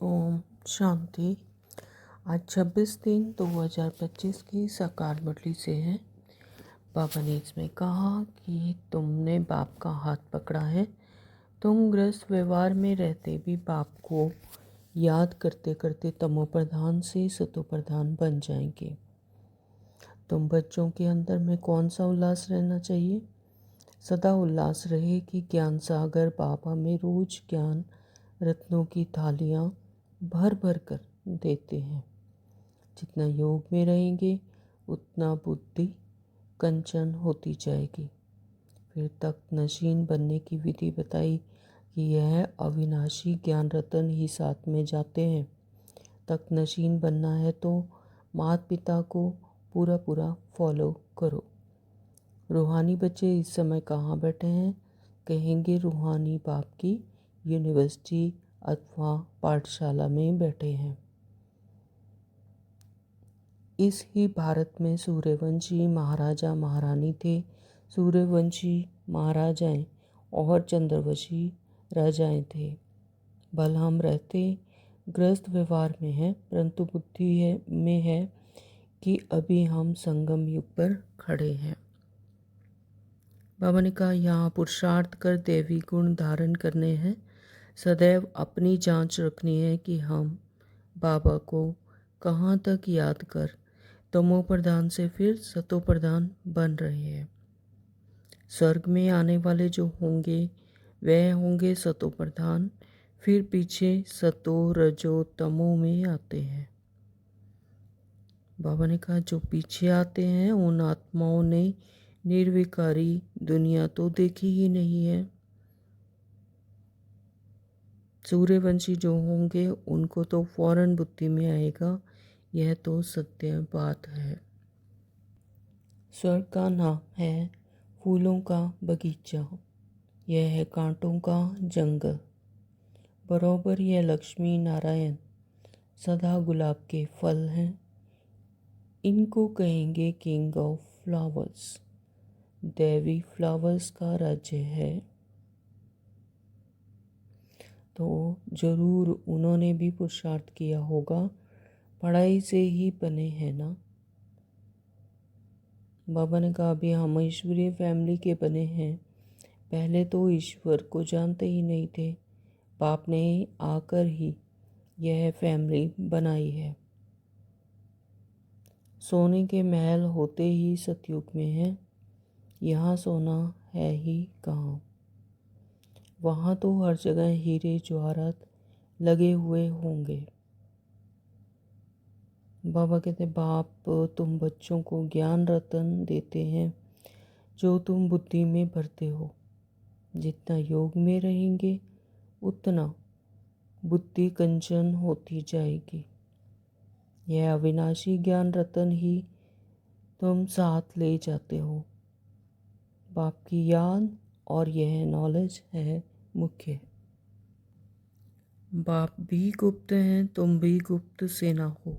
ओम शांति। आज 26/3/2025 की साकार मुरली से है। बाबा ने इसमें कहा कि तुमने बाप का हाथ पकड़ा है। तुम ग्रस्त व्यवहार में रहते भी बाप को याद करते करते तमो प्रधान से सतो प्रधान बन जाएंगे। तुम बच्चों के अंदर में कौन सा उल्लास रहना चाहिए? सदा उल्लास रहे कि ज्ञान सागर बाबा में रोज ज्ञान रत्नों की थालियाँ भर भर कर देते हैं। जितना योग में रहेंगे उतना बुद्धि कंचन होती जाएगी। फिर तख्त नशीन बनने की विधि बताई कि यह अविनाशी ज्ञान रत्न ही साथ में जाते हैं। तख्त नशीन बनना है तो माता पिता को पूरा पूरा फॉलो करो। रूहानी बच्चे इस समय कहाँ बैठे हैं? कहेंगे रूहानी बाप की यूनिवर्सिटी अथवा पाठशाला में बैठे हैं। इस ही भारत में सूर्यवंशी महाराजा महारानी थे। सूर्यवंशी महाराजाएं और चंद्रवंशी राजाएं थे। भल हम रहते ग्रस्त व्यवहार में हैं, परंतु बुद्धि में है कि अभी हम संगम युग पर खड़े हैं। बाबा ने कहा यहाँ पुरुषार्थ कर दैवी गुण धारण करने हैं। सदैव अपनी जांच रखनी है कि हम बाबा को कहाँ तक याद कर तमो प्रधान से फिर सतो प्रधान बन रहे हैं। स्वर्ग में आने वाले जो होंगे वह होंगे सतो प्रधान, फिर पीछे सतो रजो तमो में आते हैं। बाबा ने कहा जो पीछे आते हैं उन आत्माओं ने निर्विकारी दुनिया तो देखी ही नहीं है। सूर्यवंशी जो होंगे उनको तो फौरन बुद्धि में आएगा, यह तो सत्य बात है। स्वर्ग का नाम है फूलों का बगीचा, यह है कांटों का जंगल। बरोबर यह लक्ष्मी नारायण सदा गुलाब के फल हैं। इनको कहेंगे king of flowers. Devi flowers का राज्य है। तो जरूर उन्होंने भी पुरुषार्थ किया होगा, पढ़ाई से ही बने हैं ना। बाबा ने कहा अभी हम ईश्वरीय फैमिली के बने हैं। पहले तो ईश्वर को जानते ही नहीं थे। बाप ने आकर ही यह फैमिली बनाई है। सोने के महल होते ही सतयुग में है, यहाँ सोना है ही कहाँ। वहाँ तो हर जगह हीरे जवाहरात लगे हुए होंगे। बाबा कहते बाप तुम बच्चों को ज्ञान रतन देते हैं जो तुम बुद्धि में भरते हो। जितना योग में रहेंगे उतना बुद्धि कंचन होती जाएगी। यह अविनाशी ज्ञान रतन ही तुम साथ ले जाते हो। बाप की याद और यह नॉलेज है मुख्य। बाप भी गुप्त हैं, तुम भी गुप्त सेना हो।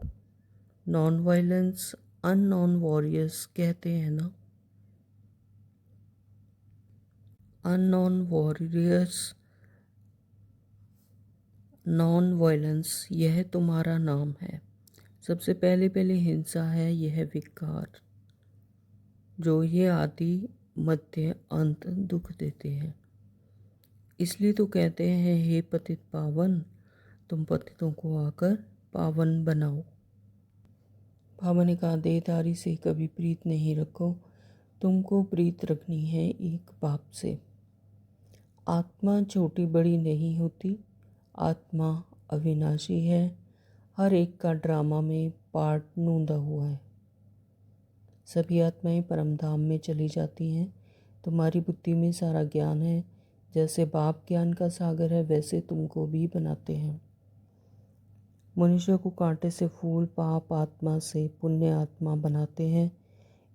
नॉन वायलेंस अननोन वॉरियर्स कहते हैं ना। अननोन वॉरियर्स नॉन वायलेंस यह तुम्हारा नाम है। सबसे पहले हिंसा है यह विकार, जो ये आदि मध्य अंत दुख देते हैं। इसलिए तो कहते हैं हे पतित पावन, तुम पतितों को आकर पावन बनाओ। बाबा ने कहा देहधारी से कभी प्रीत नहीं रखो, तुमको प्रीत रखनी है एक बाप से। आत्मा छोटी बड़ी नहीं होती, आत्मा अविनाशी है। हर एक का ड्रामा में पार्ट नूंदा हुआ है। सभी आत्माएं परमधाम में चली जाती हैं। तुम्हारी बुद्धि में सारा ज्ञान है। जैसे बाप ज्ञान का सागर है वैसे तुमको भी बनाते हैं। मनुष्य को कांटे से फूल, पाप आत्मा से पुण्य आत्मा बनाते हैं।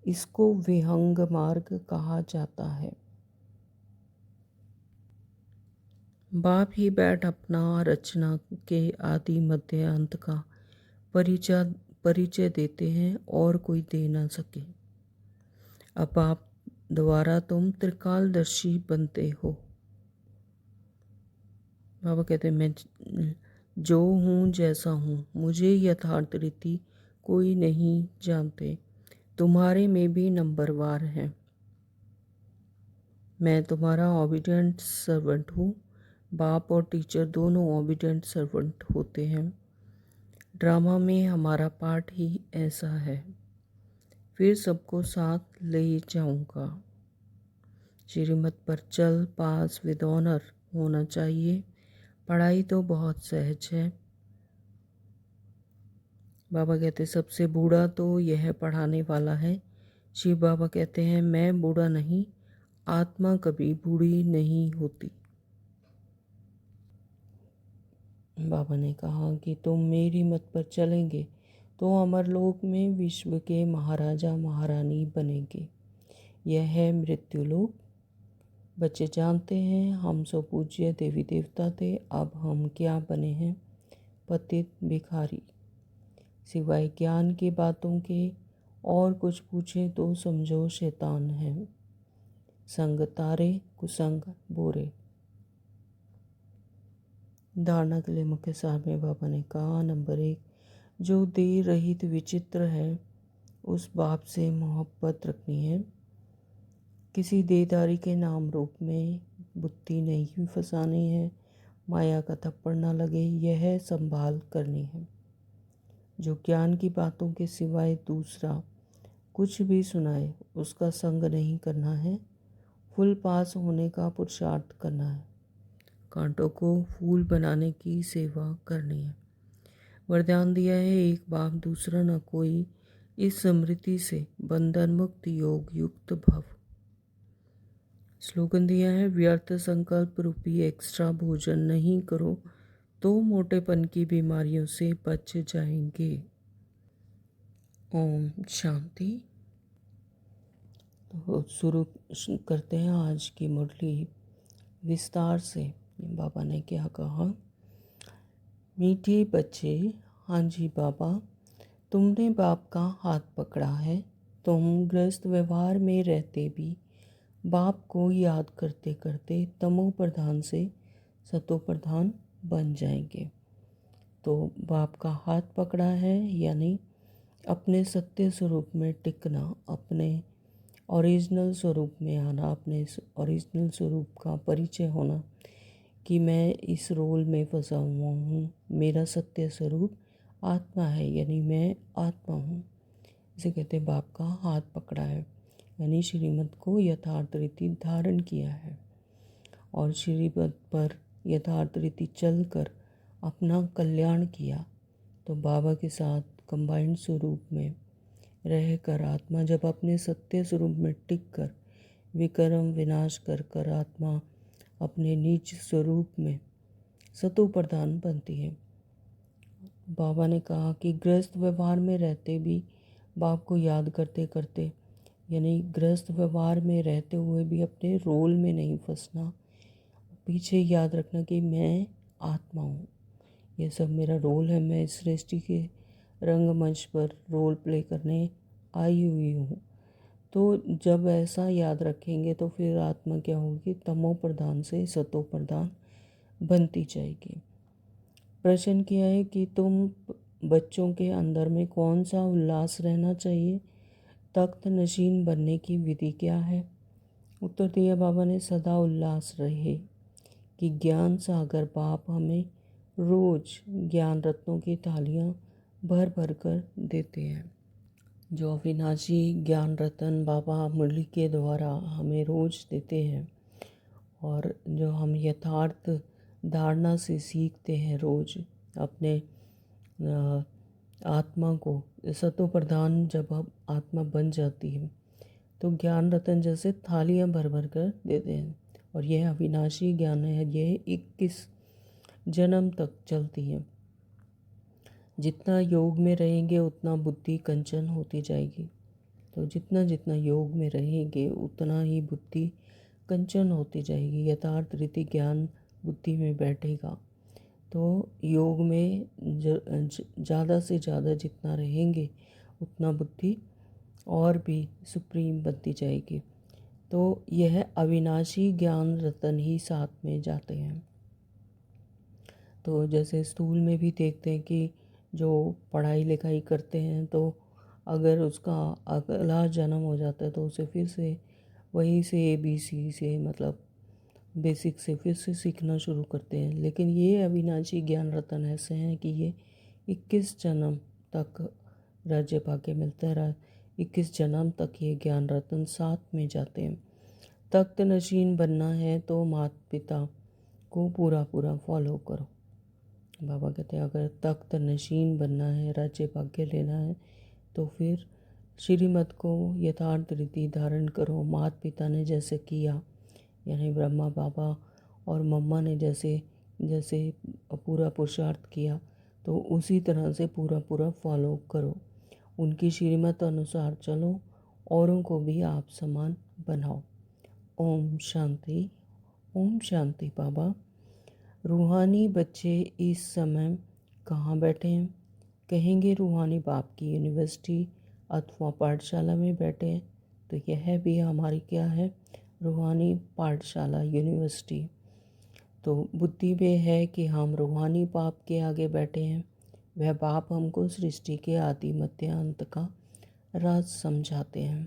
इसको विहंग मार्ग कहा जाता है। बाप ही बैठ अपना रचना के आदि मध्य अंत का परिचय देते हैं और कोई दे ना सके। अब आप द्वारा तुम त्रिकालदर्शी बनते हो। बाबा कहते हैं मैं जो हूँ जैसा हूँ, मुझे यथार्थ रीति कोई नहीं जानते। तुम्हारे में भी नंबरवार हैं। मैं तुम्हारा ओबीडिएंट सर्वेंट हूँ। बाप और टीचर दोनों ओबीडिएंट सर्वेंट होते हैं। ड्रामा में हमारा पार्ट ही ऐसा है। फिर सबको साथ ले जाऊंगा। श्रीमत पर चल, पास विद ऑनर होना चाहिए। पढ़ाई तो बहुत सहज है। बाबा कहते सबसे बूढ़ा तो यह पढ़ाने वाला है। शिव बाबा कहते हैं मैं बूढ़ा नहीं, आत्मा कभी बूढ़ी नहीं होती। बाबा ने कहा कि तुम मेरी मत पर चलेंगे तो अमरलोक में विश्व के महाराजा महारानी बनेंगे। यह है मृत्युलोक। बच्चे जानते हैं हम सो पूज्य देवी देवता थे, अब हम क्या बने हैं? पतित भिखारी। सिवाय ज्ञान की बातों के और कुछ पूछे तो समझो शैतान है। संग तारे कुसंग बोरे। धारणा के लिए मुख्य सार में बाबा ने कहा, नंबर 1, जो देर रहित विचित्र है उस बाप से मोहब्बत रखनी है। किसी देदारी के नाम रूप में बुद्धि नहीं फंसानी है। माया का थप्पड़ न लगे, यह संभाल करनी है। जो ज्ञान की बातों के सिवाय दूसरा कुछ भी सुनाए उसका संग नहीं करना है। फुल पास होने का पुरुषार्थ करना है। कांटों को फूल बनाने की सेवा करनी है। वरदान दिया है एक बाप दूसरा न कोई, इस स्मृति से बंधन मुक्त योग युक्त भव। स्लोगन दिया है व्यर्थ संकल्प रूपी एक्स्ट्रा भोजन नहीं करो तो मोटेपन की बीमारियों से बच जाएंगे। ओम शांति। तो शुरू करते हैं आज की मुरली विस्तार से। बाबा ने क्या कहा? मीठे बच्चे, हाँ जी बाबा, तुमने बाप का हाथ पकड़ा है। तुम गृहस्थ व्यवहार में रहते भी बाप को याद करते करते तमो प्रधान से सतो प्रधान बन जाएंगे। तो बाप का हाथ पकड़ा है यानी अपने सत्य स्वरूप में टिकना, अपने ओरिजिनल स्वरूप में आना, अपने ओरिजिनल स्वरूप का परिचय होना कि मैं इस रोल में फंसा हुआ हूँ। मेरा सत्य स्वरूप आत्मा है यानी मैं आत्मा हूँ। इसे कहते बाप का हाथ पकड़ा है यानी श्रीमत को यथार्थ रीति धारण किया है और श्रीमत पर यथार्थ रीति चलकर अपना कल्याण किया। तो बाबा के साथ कंबाइंड स्वरूप में रहकर आत्मा जब अपने सत्य स्वरूप में टिक कर विकर्म विनाश कर कर आत्मा अपने नीच स्वरूप में सतो प्रधान बनती है। बाबा ने कहा कि गृहस्थ व्यवहार में रहते भी बाप को याद करते करते यानी गृहस्थ व्यवहार में रहते हुए भी अपने रोल में नहीं फंसना। पीछे याद रखना कि मैं आत्मा हूँ, ये सब मेरा रोल है। मैं इस सृष्टि के रंगमंच पर रोल प्ले करने आई हुई हूँ। तो जब ऐसा याद रखेंगे तो फिर आत्मा क्या होगी? तमो प्रधान से सतो प्रधान बनती जाएगी। प्रश्न किया है कि तुम बच्चों के अंदर में कौन सा उल्लास रहना चाहिए? तख्त नशीन बनने की विधि क्या है? उत्तर दिया बाबा ने, सदा उल्लास रहे कि ज्ञान सागर बाप हमें रोज ज्ञान रत्नों की थालियाँ भर भर कर देते हैं। जो अविनाशी ज्ञान रतन बाबा मुरली के द्वारा हमें रोज देते हैं और जो हम यथार्थ धारणा से सीखते हैं रोज अपने आत्मा को सतो प्रधान जब हम आत्मा बन जाती है तो ज्ञान रतन जैसे थालियाँ भर भर कर देते हैं। और यह अविनाशी ज्ञान है, यह 21 जन्म तक चलती है। जितना योग में रहेंगे उतना बुद्धि कंचन होती जाएगी। तो जितना जितना योग में रहेंगे उतना ही बुद्धि कंचन होती जाएगी। यथार्थ रीति ज्ञान बुद्धि में बैठेगा तो योग में ज़्यादा से ज़्यादा जितना रहेंगे उतना बुद्धि और भी सुप्रीम बनती जाएगी। तो यह अविनाशी ज्ञान रतन ही साथ में जाते हैं। तो जैसे स्कूल में भी देखते हैं कि जो पढ़ाई लिखाई करते हैं तो अगर उसका अगला जन्म हो जाता है तो उसे फिर से वहीं से ABC से मतलब बेसिक से फिर से सीखना शुरू करते हैं। लेकिन ये अविनाशी ज्ञान रतन ऐसे हैं कि ये 21 जन्म तक राज्य भाग्य मिलता है। 21 जन्म तक ये ज्ञान रतन साथ में जाते हैं। तख्त नशीन बनना है तो माता पिता को पूरा पूरा फॉलो करो। बाबा कहते हैं अगर तख्त नशीन बनना है, राज्य भाग्य लेना है तो फिर श्रीमत को यथार्थ रीति धारण करो। माता पिता ने जैसे किया, यानी ब्रह्मा बाबा और मम्मा ने जैसे जैसे पूरा पुरुषार्थ किया तो उसी तरह से पूरा पूरा फॉलो करो। उनकी श्रीमत अनुसार चलो, औरों को भी आप समान बनाओ। ओम शांति। ओम शांति। बाबा, रूहानी बच्चे इस समय कहाँ बैठे हैं? कहेंगे रूहानी बाप की यूनिवर्सिटी अथवा पाठशाला में बैठे हैं। तो यह भी हमारी क्या है? रूहानी पाठशाला यूनिवर्सिटी। तो बुद्धि में है कि हम रूहानी बाप के आगे बैठे हैं। वह बाप हमको सृष्टि के आदि मध्य अंत का राज समझाते हैं।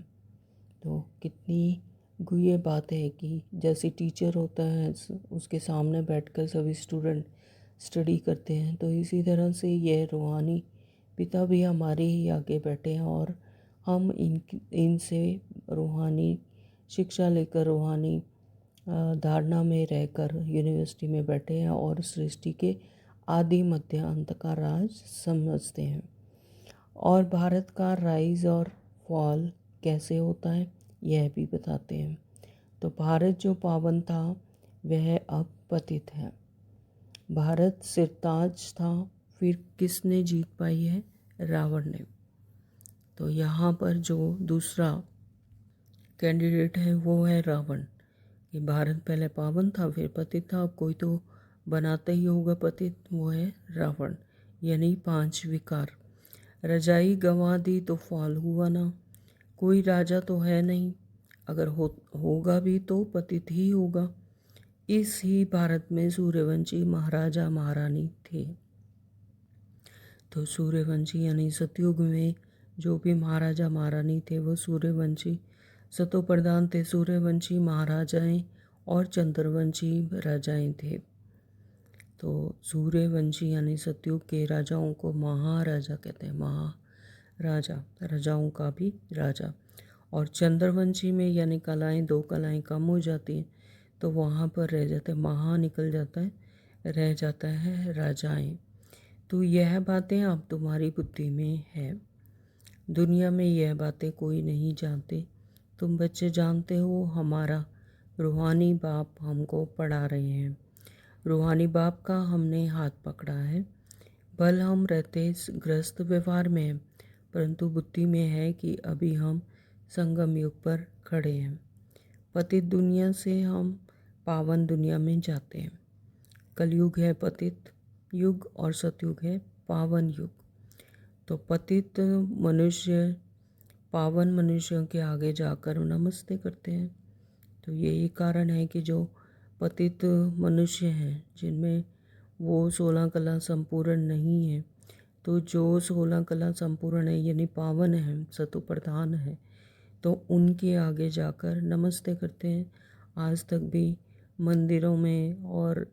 तो कितनी गुह्य बात है कि जैसे टीचर होता है उसके सामने बैठकर सभी स्टूडेंट स्टडी करते हैं, तो इसी तरह से यह रूहानी पिता भी हमारे ही आगे बैठे हैं और हम इनसे रूहानी शिक्षा लेकर रूहानी धारणा में रहकर यूनिवर्सिटी में बैठे हैं और सृष्टि के आदि मध्य अंत का राज समझते हैं। और भारत का राइज और फॉल कैसे होता है यह भी बताते हैं। तो भारत जो पावन था वह अब पतित है। भारत सिरताज था, फिर किसने जीत पाई है? रावण ने। तो यहाँ पर जो दूसरा कैंडिडेट है वो है रावण। कि भारत पहले पावन था फिर पतित था, अब कोई तो बनाता ही होगा पतित, वो है रावण। यानी 5 विकार। रजाई गंवा दी तो फॉल हुआ ना। कोई राजा तो है नहीं, अगर होगा भी तो पतित ही होगा। इस ही भारत में सूर्यवंशी महाराजा महारानी थे। तो सूर्यवंशी यानी सतयुग में जो भी महाराजा महारानी थे वो सूर्यवंशी सतो प्रधान थे। सूर्यवंशी महाराजाएं और चंद्रवंशी राजाएं थे। तो सूर्यवंशी यानी सतयुग के राजाओं को महाराजा कहते हैं, महाराजा, राजाओं का भी राजा। और चंद्रवंशी में यानी कलाएं 2 कलाएं कम हो जाती हैं तो वहाँ पर रह जाते, महा निकल जाता है, रह जाता है राजाएं। तो यह बातें अब तुम्हारी बुद्धि में है। दुनिया में यह बातें कोई नहीं जानते, तुम बच्चे जानते हो। हमारा रूहानी बाप हमको पढ़ा रहे हैं। रूहानी बाप का हमने हाथ पकड़ा है। भल हम रहते ग्रस्त व्यवहार में हैं, परंतु बुद्धि में है कि अभी हम संगम युग पर खड़े हैं। पतित दुनिया से हम पावन दुनिया में जाते हैं। कलयुग है पतित युग और सतयुग है पावन युग। तो पतित मनुष्य पावन मनुष्यों के आगे जाकर नमस्ते करते हैं। तो यही कारण है कि जो पतित मनुष्य हैं जिनमें वो 16 कला संपूर्ण नहीं है, तो जो 16 कला संपूर्ण है यानी पावन है, सतो प्रधान है, तो उनके आगे जाकर नमस्ते करते हैं। आज तक भी मंदिरों में और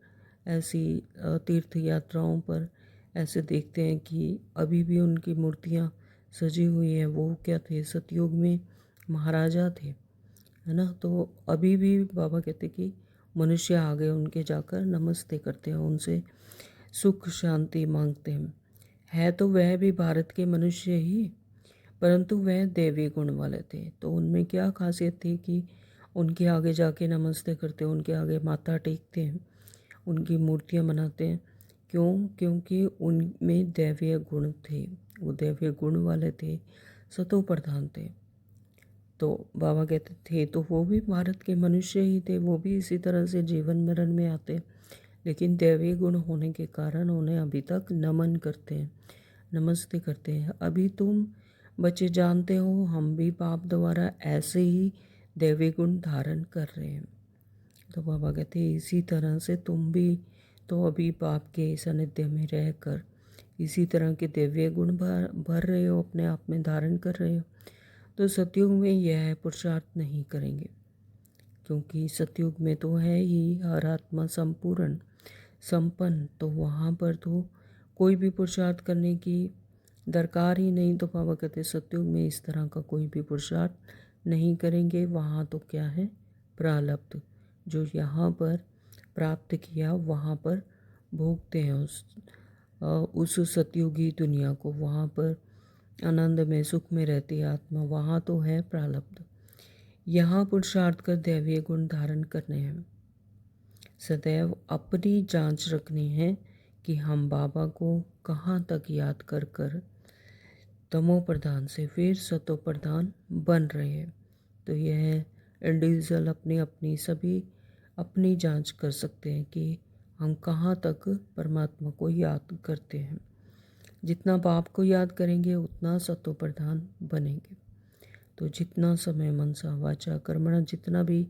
ऐसी तीर्थ यात्राओं पर ऐसे देखते हैं कि अभी भी उनकी मूर्तियाँ सजी हुई हैं। वो क्या थे? सतयुग में महाराजा थे, है ना। तो अभी भी बाबा कहते कि मनुष्य आगे उनके जाकर नमस्ते करते हैं, उनसे सुख शांति मांगते हैं। है तो वह भी भारत के मनुष्य ही, परंतु वह दैवी गुण वाले थे। तो उनमें क्या खासियत थी कि उनके आगे जाके नमस्ते करते हैं, उनके आगे माथा टेकते हैं, उनकी मूर्तियाँ बनाते हैं। क्यों? क्योंकि उनमें दैवीय गुण थे, वो दैवीय गुण वाले थे, सतो प्रधान थे। तो बाबा कहते थे तो वो भी भारत के मनुष्य ही थे, वो भी इसी तरह से जीवन मरण में आते, लेकिन दैवीय गुण होने के कारण उन्हें अभी तक नमन करते हैं, नमस्ते करते हैं। अभी तुम बच्चे जानते हो हम भी बाप द्वारा ऐसे ही दैवीय गुण धारण कर रहे हैं। तो बाबा कहते हैं इसी तरह से तुम भी तो अभी बाप के सानिध्य में रहकर इसी तरह के दिव्य गुण भर रहे हो, अपने आप में धारण कर रहे हो, तो सतयुग में यह पुरुषार्थ नहीं करेंगे, क्योंकि सतयुग में तो है ही हर आत्मा संपूर्ण संपन्न, तो वहाँ पर तो कोई भी पुरुषार्थ करने की दरकार ही नहीं। तो बाबा कहते सतयुग में इस तरह का कोई भी पुरुषार्थ नहीं करेंगे। वहाँ तो क्या है, प्रारब्ध जो यहाँ पर प्राप्त किया वहाँ पर भोगते हैं उस सतयुगी दुनिया को। वहाँ पर आनंद में सुख में रहती है आत्मा, वहाँ तो है प्रारब्ध। यहाँ पुरुषार्थ कर दैवीय गुण धारण करने हैं, सदैव अपनी जांच रखनी है कि हम बाबा को कहाँ तक याद कर कर तमो प्रधान से फिर सतो प्रधान बन रहे हैं। तो यह इंडिविजुअल अपनी अपनी सभी अपनी जांच कर सकते हैं कि हम कहाँ तक परमात्मा को याद करते हैं। जितना बाप को याद करेंगे उतना सतो प्रधान बनेंगे। तो जितना समय मनसा वाचा कर्मणा जितना भी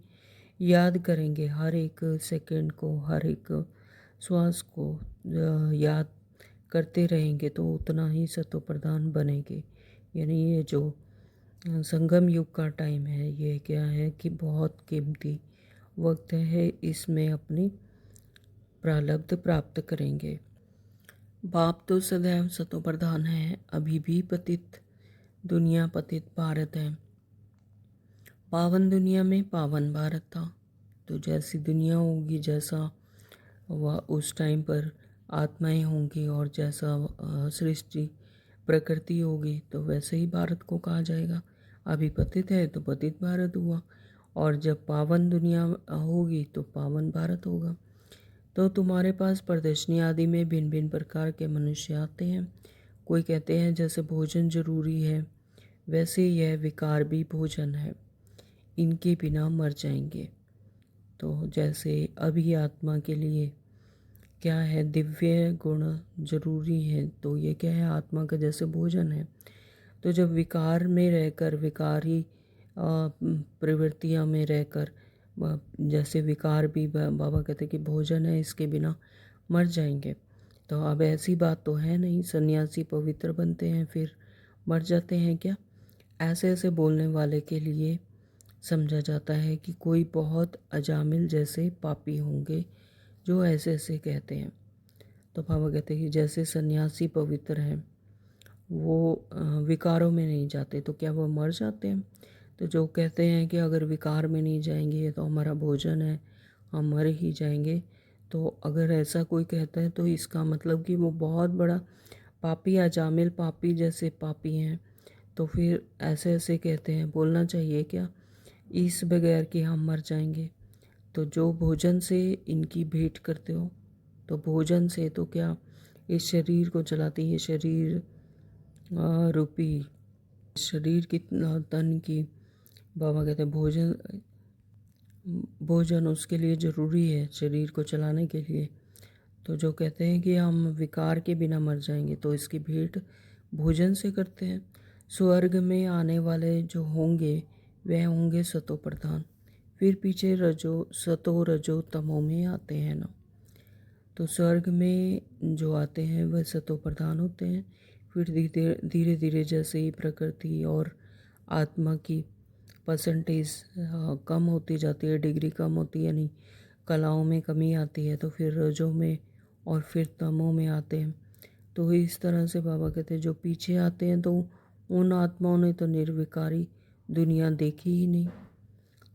याद करेंगे, हर एक सेकंड को हर एक श्वास को याद करते रहेंगे तो उतना ही सतो प्रधान बनेंगे। यानी ये जो संगम युग का टाइम है, ये क्या है कि बहुत कीमती वक्त है, इसमें अपनी प्रारब्ध प्राप्त करेंगे। बाप तो सदैव सतो प्रधान है, अभी भी पतित दुनिया पतित भारत है। पावन दुनिया में पावन भारत था। तो जैसी दुनिया होगी, जैसा वह उस टाइम पर आत्माएं होंगी और जैसा सृष्टि प्रकृति होगी, तो वैसे ही भारत को कहा जाएगा। अभी पतित है तो पतित भारत हुआ, और जब पावन दुनिया होगी तो पावन भारत होगा। तो तुम्हारे पास प्रदर्शनी आदि में भिन्न भिन्न प्रकार के मनुष्य आते हैं। कोई कहते हैं जैसे भोजन जरूरी है, वैसे यह विकार भी भोजन है, इनके बिना मर जाएंगे। तो जैसे अभी आत्मा के लिए क्या है, दिव्य गुण जरूरी है, तो ये क्या है, आत्मा का जैसे भोजन है। तो जब विकार में रहकर, विकारी प्रवृत्तियाँ में रहकर, जैसे विकार भी बाबा कहते कि भोजन है, इसके बिना मर जाएंगे। तो अब ऐसी बात तो है नहीं, सन्यासी पवित्र बनते हैं फिर मर जाते हैं क्या? ऐसे ऐसे बोलने वाले के लिए समझा जाता है कि कोई बहुत अजामिल जैसे पापी होंगे जो ऐसे ऐसे कहते हैं। तो बाबा कहते हैं कि जैसे सन्यासी पवित्र हैं, वो विकारों में नहीं जाते, तो क्या वो मर जाते हैं? तो जो कहते हैं कि अगर विकार में नहीं जाएंगे तो हमारा भोजन है, हम मर ही जाएंगे, तो अगर ऐसा कोई कहता है तो इसका मतलब कि वो बहुत बड़ा पापी, अजामिल पापी जैसे पापी हैं। तो फिर ऐसे ऐसे कहते हैं, बोलना चाहिए क्या इस बगैर कि हम मर जाएंगे? तो जो भोजन से इनकी भेंट करते हो, तो भोजन से तो क्या इस शरीर को चलाती है, शरीर रूपी शरीर की तन की बाबा कहते हैं भोजन उसके लिए ज़रूरी है, शरीर को चलाने के लिए। तो जो कहते हैं कि हम विकार के बिना मर जाएंगे, तो इसकी भेंट भोजन से करते हैं। स्वर्ग में आने वाले जो होंगे वह होंगे सतो प्रधान, फिर पीछे सतो रजो तमो में आते हैं ना। तो स्वर्ग में जो आते हैं वह सतो प्रधान होते हैं। फिर धीरे धीरे जैसे ही प्रकृति और आत्मा की परसेंटेज कम होती जाती है, डिग्री कम होती है, यानी कलाओं में कमी आती है, तो फिर रजों में और फिर तमों में आते हैं। तो इस तरह से बाबा कहते हैं जो पीछे आते हैं तो उन आत्माओं ने तो निर्विकारी दुनिया देखी ही नहीं।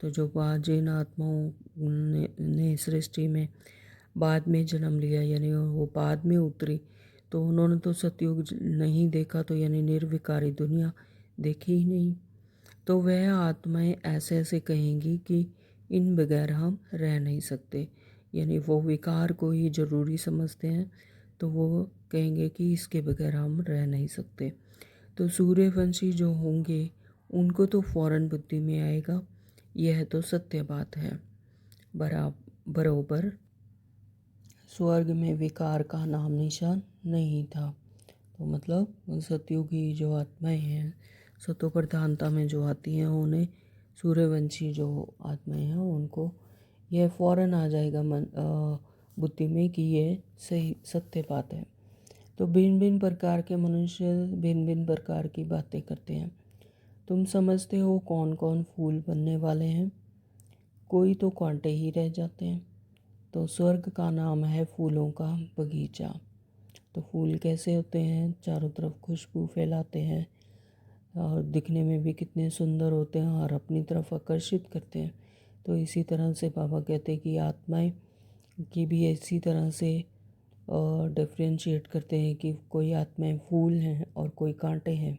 तो जो जिन आत्माओं ने सृष्टि में बाद में जन्म लिया, यानी वो बाद में उतरी, तो उन्होंने तो सतयुग नहीं देखा, तो यानी निर्विकारी दुनिया देखी ही नहीं। तो वह आत्माएं ऐसे ऐसे कहेंगी कि इन बगैर हम रह नहीं सकते, यानी वो विकार को ही ज़रूरी समझते हैं, तो वो कहेंगे कि इसके बगैर हम रह नहीं सकते। तो सूर्यवंशी जो होंगे उनको तो फौरन बुद्धि में आएगा, यह तो सत्य बात है। बरोबर स्वर्ग में विकार का नाम निशान नहीं था। तो मतलब सतयुगी जो आत्माएं हैं, सतो प्रधानता में जो आती हैं, उन्हें सूर्यवंशी जो आत्माएं हैं उनको यह फौरन आ जाएगा बुद्धि में कि ये सही सत्य बात है। तो भिन्न भिन्न प्रकार के मनुष्य भिन्न भिन्न प्रकार की बातें करते हैं। तुम समझते हो कौन कौन फूल बनने वाले हैं? कोई तो कांटे ही रह जाते हैं। तो स्वर्ग का नाम है फूलों का बगीचा। तो फूल कैसे होते हैं? चारों तरफ खुशबू फैलाते हैं और दिखने में भी कितने सुंदर होते हैं और अपनी तरफ आकर्षित करते हैं। तो इसी तरह से बाबा कहते हैं कि आत्माएं की भी इसी तरह से डिफ्रेंशिएट करते हैं कि कोई आत्माएं फूल हैं और कोई कांटे हैं,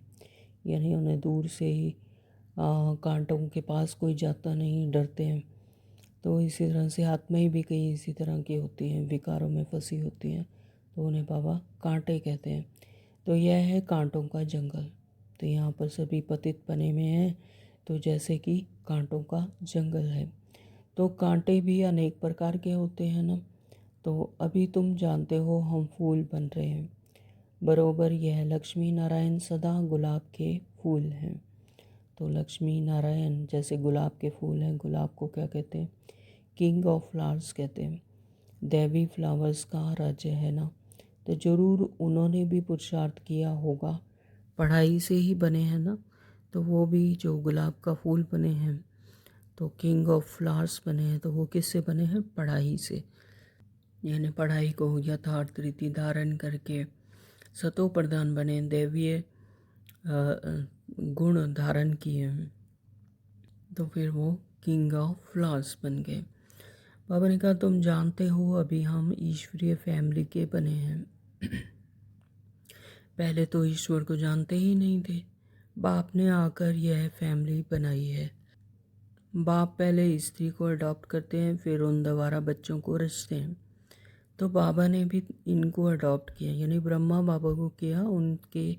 यानी उन्हें दूर से ही कांटों के पास कोई जाता नहीं, डरते हैं। तो इसी तरह से आत्माएं भी कई इसी तरह की होती हैं, विकारों में फंसी होती हैं, तो उन्हें बाबा कांटे कहते हैं। तो यह है कांटों का जंगल। तो यहाँ पर सभी पतित बने में हैं, तो जैसे कि कांटों का जंगल है। तो कांटे भी अनेक प्रकार के होते हैं ना। तो अभी तुम जानते हो हम फूल बन रहे हैं, बरोबर यह लक्ष्मी नारायण सदा गुलाब के फूल हैं। तो लक्ष्मी नारायण जैसे गुलाब के फूल हैं, गुलाब को क्या कहते हैं? किंग ऑफ फ्लावर्स कहते हैं, देवी फ्लावर्स का राज्य है ना। तो ज़रूर उन्होंने भी पुरुषार्थ किया होगा, पढ़ाई से ही बने हैं ना। तो वो भी जो गुलाब का फूल बने हैं, तो किंग ऑफ फ्लावर्स बने हैं, तो वो किससे बने हैं? पढ़ाई से। यानी पढ़ाई को यथार्थ रीति धारण करके सतो प्रधान बने, दैवीय गुण धारण किए हैं, तो फिर वो किंग ऑफ फ्लावर्स बन गए। बाबा ने कहा तुम जानते हो अभी हम ईश्वरीय फैमिली के बने हैं। पहले तो ईश्वर को जानते ही नहीं थे, बाप ने आकर यह फैमिली बनाई है। बाप पहले स्त्री को अडॉप्ट करते हैं, फिर उन दोबारा बच्चों को रचते हैं। तो बाबा ने भी इनको अडॉप्ट किया, यानी ब्रह्मा बाबा को किया। उनके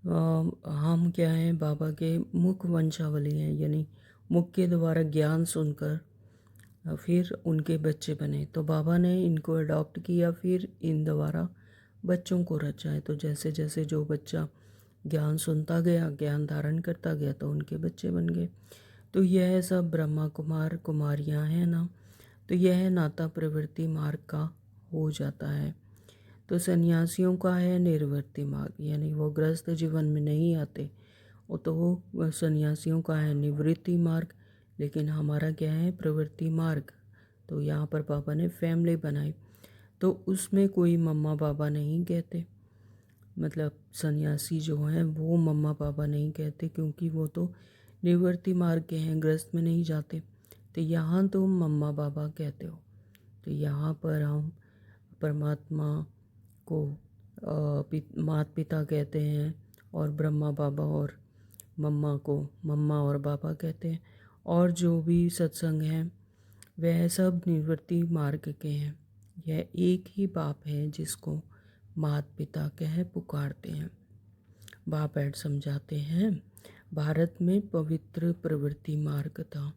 हम क्या हैं? बाबा के मुख वंशावली हैं, यानी मुख के द्वारा ज्ञान सुनकर फिर उनके बच्चे बने। तो बाबा ने इनको अडॉप्ट किया, फिर इन द्वारा बच्चों को रचा है। तो जैसे जैसे जो बच्चा ज्ञान सुनता गया, ज्ञान धारण करता गया, तो उनके बच्चे बन गए। तो यह सब ब्रह्मा कुमार कुमारियाँ हैं ना। तो यह नाता प्रवृत्ति मार्ग का हो जाता है। तो सन्यासियों का है निर्वृत्ति मार्ग, यानी वो गृहस्थ जीवन में नहीं आते, वो तो वो सन्यासियों का है निवृत्ति मार्ग। लेकिन हमारा क्या है? प्रवृत्ति मार्ग। तो यहाँ पर पापा ने फैमिली बनाई, तो उसमें कोई मम्मा पापा नहीं कहते, मतलब सन्यासी जो हैं वो मम्मा पापा नहीं कहते, क्योंकि वो तो निवृत्ति मार्ग के हैं, गृहस्थ में नहीं जाते। तो यहाँ तो मम्मा पापा कहते हो। तो यहाँ पर हम परमात्मा को माता पिता कहते हैं, और ब्रह्मा बाबा और मम्मा को मम्मा और पापा कहते हैं। और जो भी सत्संग हैं वह सब निवृत्ति मार्ग के हैं। यह एक ही बाप है जिसको माता पिता कह पुकारते हैं। बाप ऐड समझाते हैं, भारत में पवित्र प्रवृत्ति मार्ग था,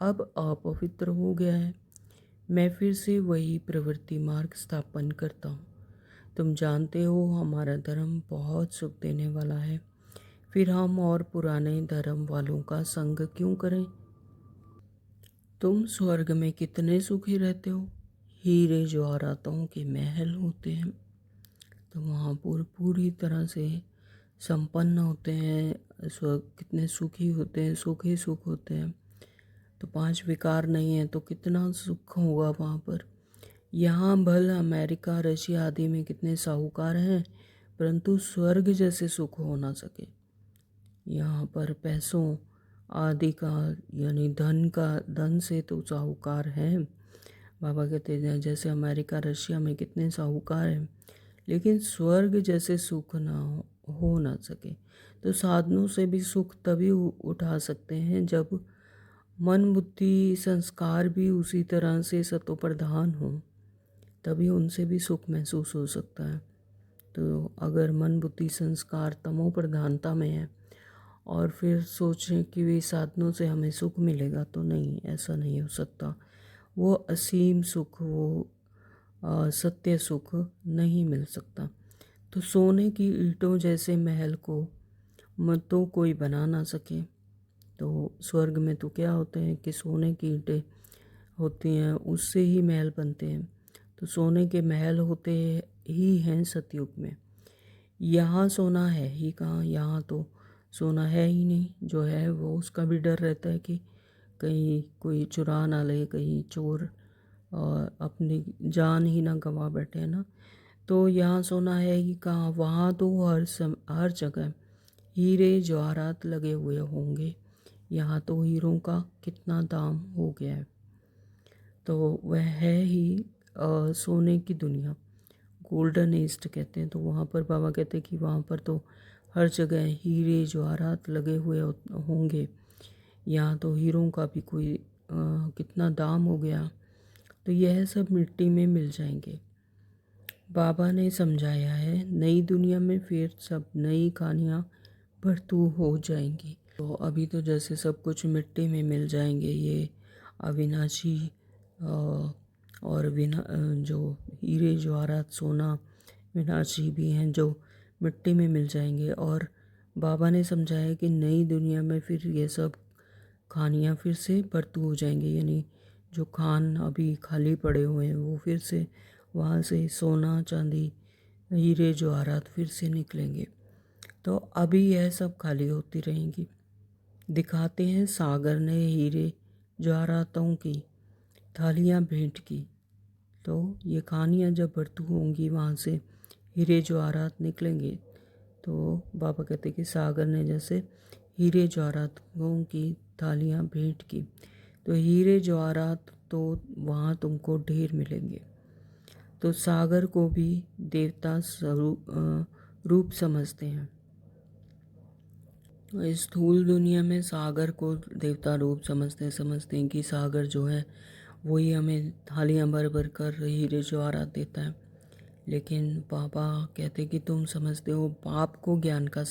अब अपवित्र हो गया है। मैं फिर से वही प्रवृत्ति मार्ग स्थापन करता हूँ। तुम जानते हो हमारा धर्म बहुत सुख देने वाला है, फिर हम और पुराने धर्म वालों का संग क्यों करें? तुम स्वर्ग में कितने सुखी रहते हो, हीरे जवाहरातों के महल होते हैं। तो वहाँ पूरी तरह से संपन्न होते हैं, स्वर्ग कितने सुखी होते हैं, सुख ही सुख होते हैं। तो 5 विकार नहीं है तो कितना सुख होगा वहाँ पर। यहाँ भल अमेरिका रशिया आदि में कितने साहूकार हैं, परंतु स्वर्ग जैसे सुख हो ना सके। यहाँ पर पैसों आदि का यानी धन से तो साहूकार हैं। बाबा कहते हैं जैसे अमेरिका रशिया में कितने साहूकार हैं, लेकिन स्वर्ग जैसे सुख ना हो ना सके। तो साधनों से भी सुख तभी उठा सकते हैं जब मन बुद्धि संस्कार भी उसी तरह से सतो प्रधान हो, तभी उनसे भी सुख महसूस हो सकता है। तो अगर मन बुद्धि संस्कार तमो प्रधानता में है और फिर सोचें कि वे साधनों से हमें सुख मिलेगा, तो नहीं, ऐसा नहीं हो सकता। वो असीम सुख, वो सत्य सुख नहीं मिल सकता। तो सोने की ईंटों जैसे महल को तो कोई बना ना सके। तो स्वर्ग में तो क्या होते हैं कि सोने की ईंटें होती हैं, उससे ही महल बनते हैं। तो सोने के महल होते ही हैं सतयुग में। यहाँ सोना है ही कहाँ, यहाँ तो सोना है ही नहीं। जो है वो उसका भी डर रहता है कि कहीं कोई चुरा ना ले, कहीं चोर अपनी जान ही ना गंवा बैठे, है ना। तो यहाँ सोना है ही कहाँ, वहाँ तो हर जगह हीरे जवाहरात लगे हुए होंगे। यहाँ तो हीरों का कितना दाम हो गया है। तो वह है ही सोने की दुनिया, गोल्डन ईस्ट कहते हैं। तो वहाँ पर बाबा कहते हैं कि वहाँ पर तो हर जगह हीरे जवाहरात लगे हुए होंगे। यहाँ तो हीरों का भी कोई कितना दाम हो गया। तो यह सब मिट्टी में मिल जाएंगे। बाबा ने समझाया है नई दुनिया में फिर सब नई कहानियाँ भरतू हो जाएंगी। तो अभी तो जैसे सब कुछ मिट्टी में मिल जाएंगे, ये अविनाशी और जो हीरे जवाहरात सोना विनाशी भी हैं जो मिट्टी में मिल जाएंगे। और बाबा ने समझाया कि नई दुनिया में फिर ये सब खानियाँ फिर से भरतू हो जाएंगे, यानी जो खान अभी खाली पड़े हुए हैं वो फिर से वहाँ से सोना चांदी हीरे जवाहरात फिर से निकलेंगे। तो अभी यह सब खाली होती रहेंगी। दिखाते हैं सागर ने हीरे जवाहरातों की थालियाँ भेंट की। तो ये कहानियाँ जब भरतू होंगी वहाँ से हीरे जवाहरात निकलेंगे। तो बाबा कहते कि सागर ने जैसे हीरे जवाहरातों की थालियाँ भेंट की। तो हीरे जवाहरात तो वहाँ तुमको ढेर मिलेंगे। तो सागर को भी देवता रूप समझते हैं। इस स्थूल दुनिया में सागर को देवता रूप समझते हैं कि सागर जो है वही हमें थालियाँ भर भर कर हीरे जवाहरात देता है। लेकिन बाबा कहते कि तुम समझते हो बाप तो ज्ञान का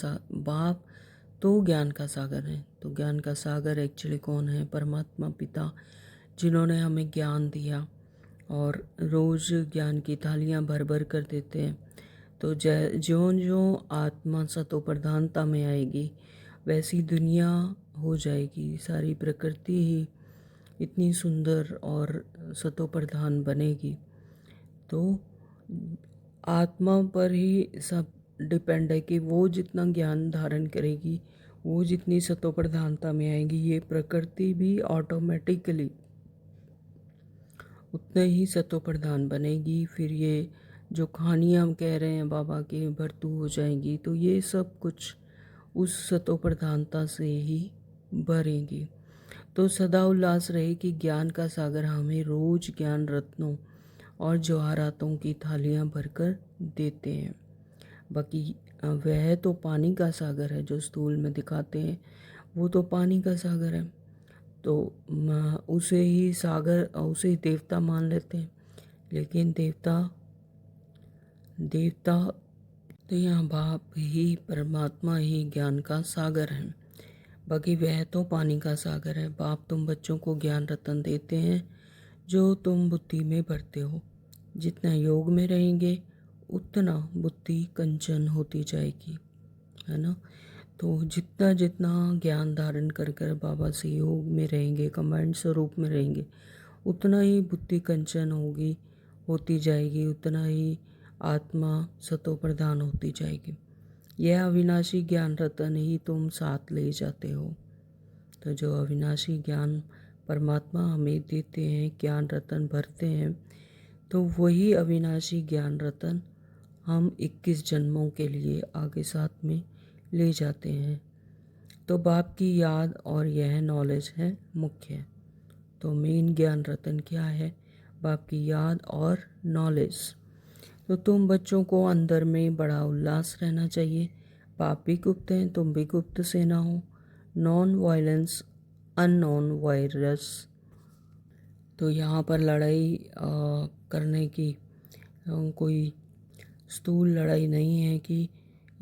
सागर है। तो ज्ञान का सागर एक्चुअली कौन है? परमात्मा पिता, जिन्होंने हमें ज्ञान दिया और रोज़ ज्ञान की थालियाँ भर भर कर देते हैं। तो ज्यों ज्यों आत्मा सतो प्रधानता में आएगी वैसी दुनिया हो जाएगी। सारी प्रकृति ही इतनी सुंदर और सतो प्रधान बनेगी। तो आत्मा पर ही सब डिपेंड है कि वो जितना ज्ञान धारण करेगी, वो जितनी सतो प्रधानता में आएगी, ये प्रकृति भी ऑटोमेटिकली उतना ही सतो प्रधान बनेगी। फिर ये जो कहानियाँ हम कह रहे हैं बाबा के भरतू हो जाएंगी, तो ये सब कुछ उस सतो प्रधानता से ही भरेंगी। तो सदा उल्लास रहे कि ज्ञान का सागर हमें रोज ज्ञान रत्नों और जवाहरातों की थालियाँ भरकर देते हैं। बाकी वह तो पानी का सागर है जो स्थूल में दिखाते हैं, वो तो पानी का सागर है। तो उसे ही सागर, उसे ही देवता मान लेते हैं। लेकिन देवता तो यहाँ बाप ही, परमात्मा ही ज्ञान का सागर है। बाकी वह तो पानी का सागर है। बाप तुम बच्चों को ज्ञान रतन देते हैं जो तुम बुद्धि में भरते हो। जितना योग में रहेंगे उतना बुद्धि कंचन होती जाएगी, है ना। तो जितना जितना ज्ञान धारण कर कर बाबा से योग में रहेंगे, कमांड स्वरूप में रहेंगे, उतना ही बुद्धि कंचन होती जाएगी, उतना ही आत्मा सतो प्रधान होती जाएगी। यह अविनाशी ज्ञान रतन ही तुम साथ ले जाते हो। तो जो अविनाशी ज्ञान परमात्मा हमें देते हैं, ज्ञान रतन भरते हैं, तो वही अविनाशी ज्ञान रतन हम 21 जन्मों के लिए आगे साथ में ले जाते हैं। तो बाप की याद और यह नॉलेज है मुख्य। तो मेन ज्ञान रतन क्या है? बाप की याद और नॉलेज। तो तुम बच्चों को अंदर में बड़ा उल्लास रहना चाहिए। बाप भी गुप्त हैं, तुम भी गुप्त सेना हो। Non violence unknown virus. तो यहाँ पर लड़ाई करने की कोई स्थूल लड़ाई नहीं है कि